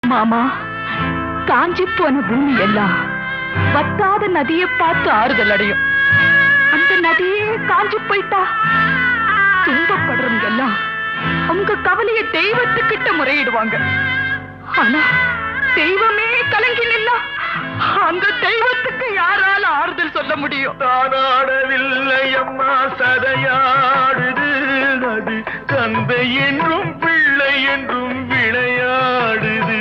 மாமா, காஞ்சி போன பூமி எல்லாம் வத்தாத நதியை பார்த்து ஆறுதல் அடையும். அந்த நதியே காஞ்சி போயிட்டா துன்பப்படுறவங்க எல்லாம் அவங்க கவலைய தெய்வத்துக்கிட்ட முறையிடுவாங்க. ஆனா தெய்வமே கலங்கி நின்னா அந்த தெய்வத்துக்கு யாரால ஆறுதல் சொல்ல முடியும்? தானாடவில்லை அம்மா, சதையாடுது. அது தந்தை என்றும் பிள்ளை என்றும் விளையாடுது.